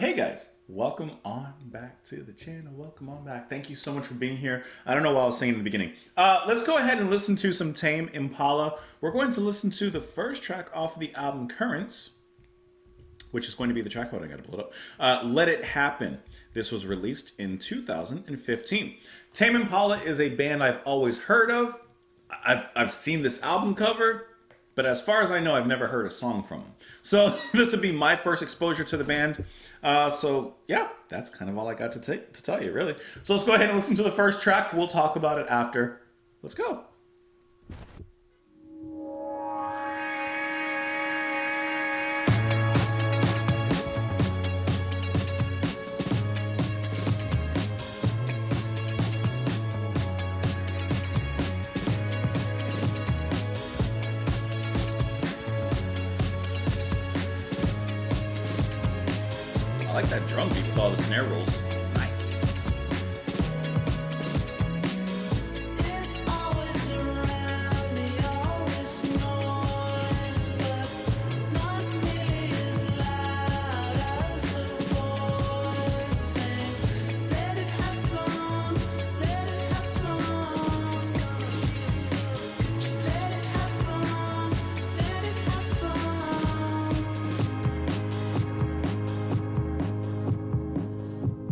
hey guys, welcome on back to the channel. Welcome on back. Thank you so much for being here. I don't know what I was saying in the beginning. Let's go ahead and listen to some Tame Impala. We're going to listen to the first track off of the album Currents, which is going to be the track code. I gotta pull it up. Let It Happen. This was released in 2015. Tame Impala is a band I've always heard of. I've seen this album cover, but as far as I know, I've never heard a song from them. So this would be my first exposure to the band. So yeah, that's kind of all I got to tell you, really. So let's go ahead and listen to the first track. We'll talk about it after. Let's go. I like that drum beat with all the snare rolls. It's nice.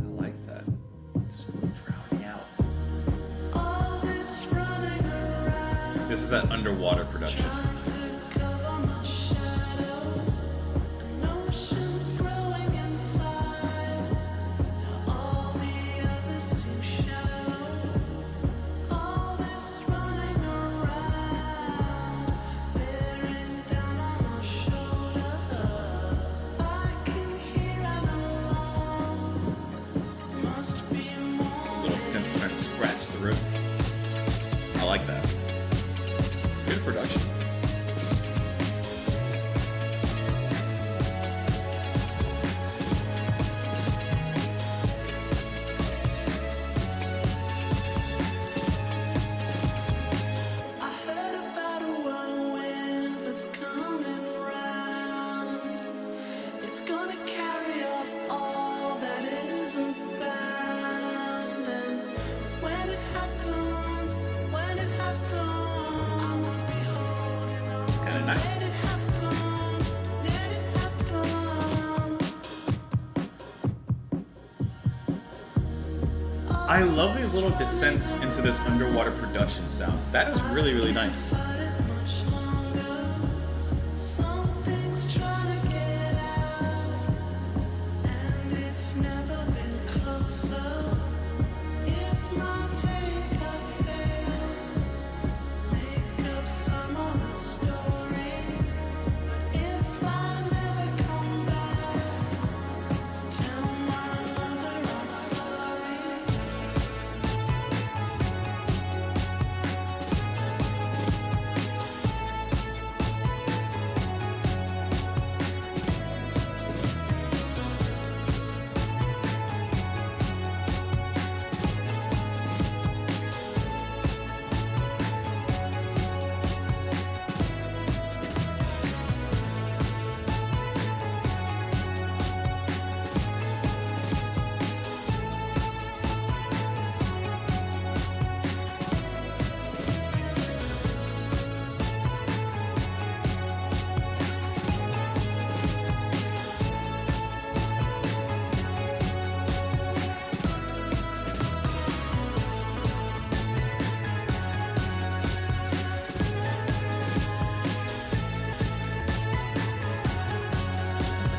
I like that. It's drowning out. This is that underwater production. Little synth trying to scratch through. I like that. Good production. I heard about a whirlwind that's coming round. It's gonna carry off all that isn't bound. And when it happens, I'll be holding on. Kinda nice. Let it happen, let it happen. I love these little descents into this underwater production sound. That is really, really nice. Much longer. Something's trying to get out, and it's never been closer. If my takeoff fails, make up some other story. If I never come back, tell my mother I'm sorry.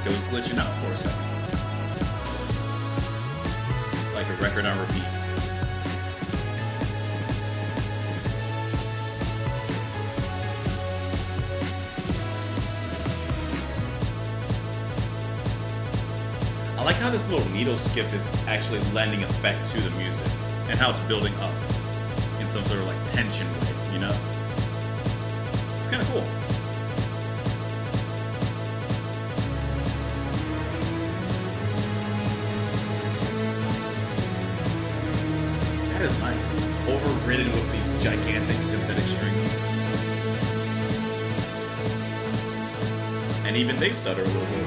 It was glitching out for a second. Like a record on repeat. I like how this little needle skip is actually lending effect to the music and how it's building up in some sort of like tension way, you know? It's kind of cool. That is nice. Overridden with these gigantic synthetic strings. And even they stutter a little bit.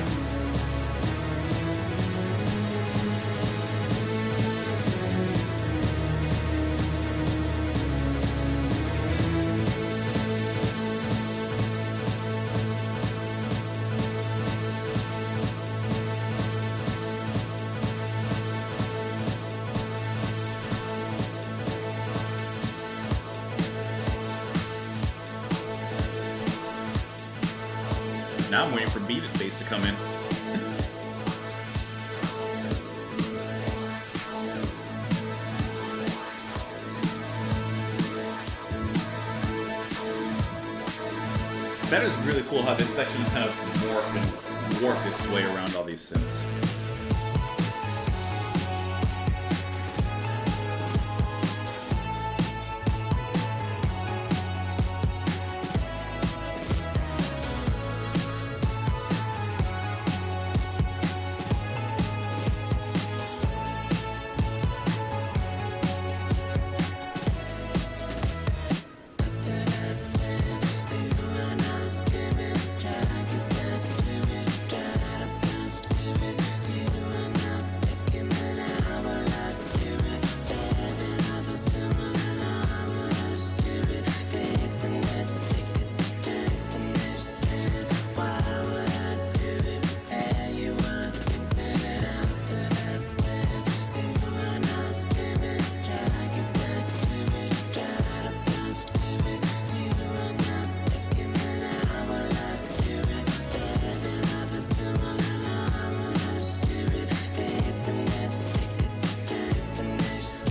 Now I'm waiting for beat bass to come in. That is really cool how this section is kind of morphed and warped its way around all these synths.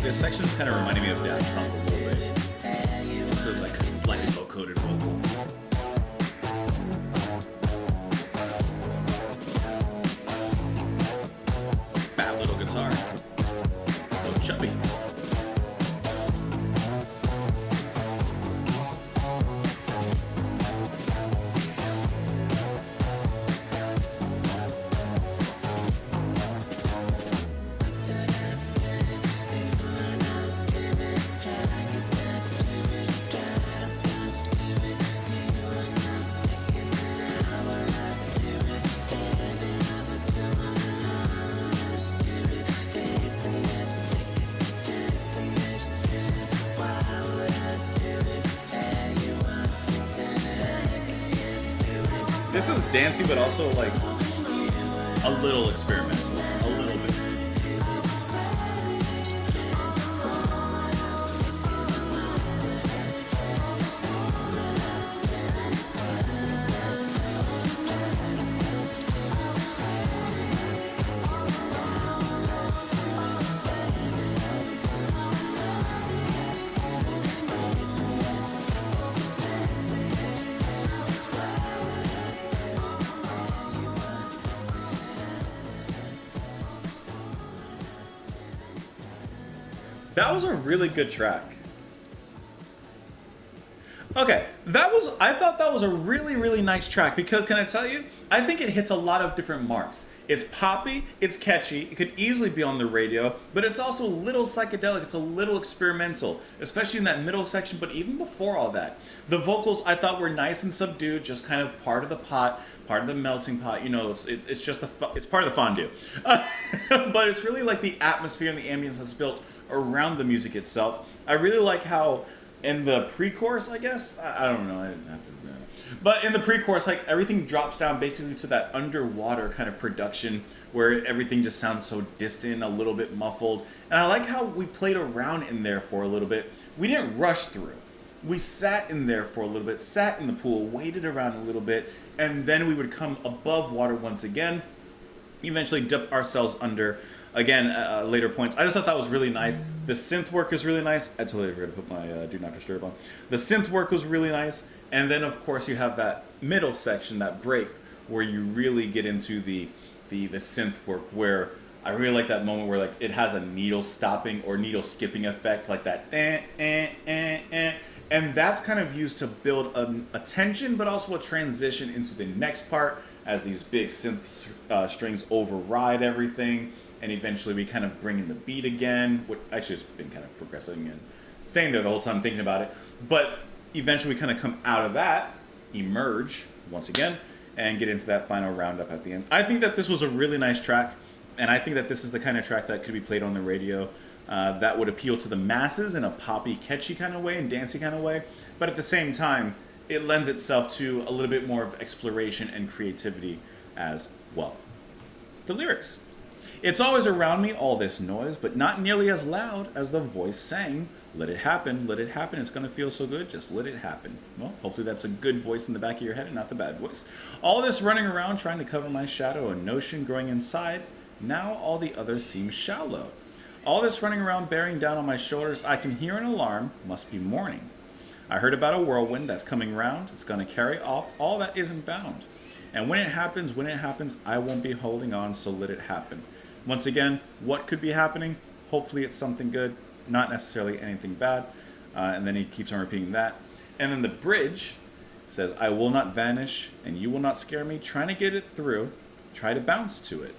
This section's kind of reminding me of Daft Punk a little bit. Just feels like slightly low-coded vocal. Fat little guitar. Oh, chubby. This is dancey, but also like a little experimental, a little bit. That was a really good track. Okay, I thought that was a really, really nice track because, can I tell you, I think it hits a lot of different marks. It's poppy, it's catchy, it could easily be on the radio, but it's also a little psychedelic, it's a little experimental, especially in that middle section, but even before all that. The vocals I thought were nice and subdued, just kind of part of the pot, part of the melting pot, you know, it's just it's part of the fondue. But it's really like the atmosphere and the ambience that's built around the music itself. I really like how in the pre-chorus, I guess, I don't know, I didn't have to know. But in the pre-chorus, like everything drops down basically to that underwater kind of production where everything just sounds so distant, a little bit muffled. And I like how we played around in there for a little bit. We didn't rush through. We sat in there for a little bit, sat in the pool, waited around a little bit, and then we would come above water once again, eventually dip ourselves under again later points. I just thought that was really nice. The synth work is really nice. I totally forgot to put my do not disturb on. The synth work was really nice, and then of course you have that middle section, that break, where you really get into the synth work, where I really like that moment where like it has a needle stopping or needle skipping effect, like that and that's kind of used to build a tension, but also a transition into the next part as these big synth strings override everything. And eventually we kind of bring in the beat again. Actually, it's been kind of progressing and staying there the whole time thinking about it. But eventually we kind of come out of that, emerge once again, and get into that final roundup at the end. I think that this was a really nice track, and I think that this is the kind of track that could be played on the radio that would appeal to the masses in a poppy, catchy kind of way and dancey kind of way. But at the same time, it lends itself to a little bit more of exploration and creativity as well. The lyrics. It's always around me, all this noise, but not nearly as loud as the voice sang Let it happen, let it happen. It's going to feel so good. Just let it happen. Well, hopefully that's a good voice in the back of your head and not the bad voice. All this running around trying to cover my shadow, a notion growing inside. Now all the others seem shallow. All this running around bearing down on my shoulders, I can hear an alarm, must be morning. I heard about a whirlwind that's coming round. It's going to carry off all that isn't bound. And when it happens, I won't be holding on, so let it happen. Once again, what could be happening? Hopefully it's something good, not necessarily anything bad. And then he keeps on repeating that. And then the bridge says, I will not vanish, and you will not scare me. Trying to get it through, try to bounce to it.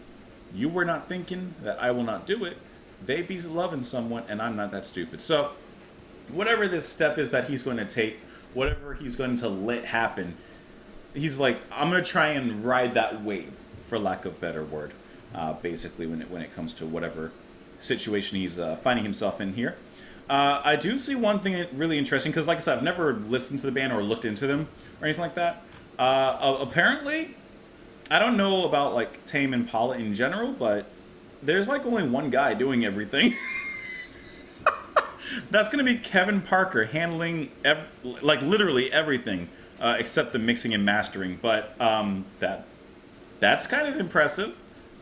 You were not thinking that I will not do it. They be loving someone, and I'm not that stupid. So, whatever this step is that he's going to take, whatever he's going to let happen, he's like, I'm going to try and ride that wave, for lack of a better word, basically, when it comes to whatever situation he's finding himself in here. I do see one thing really interesting, because like I said, I've never listened to the band or looked into them or anything like that. Apparently, I don't know about like Tame Impala in general, but there's like only one guy doing everything. That's going to be Kevin Parker handling like literally everything except the mixing and mastering. But that's kind of impressive.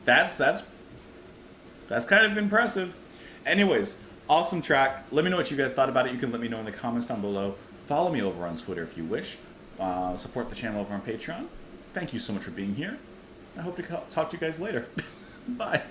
That's kind of impressive. Anyways, awesome track. Let me know what you guys thought about it. You can let me know in the comments down below. Follow me over on Twitter if you wish. Support the channel over on Patreon. Thank you so much for being here. I hope to talk to you guys later. Bye.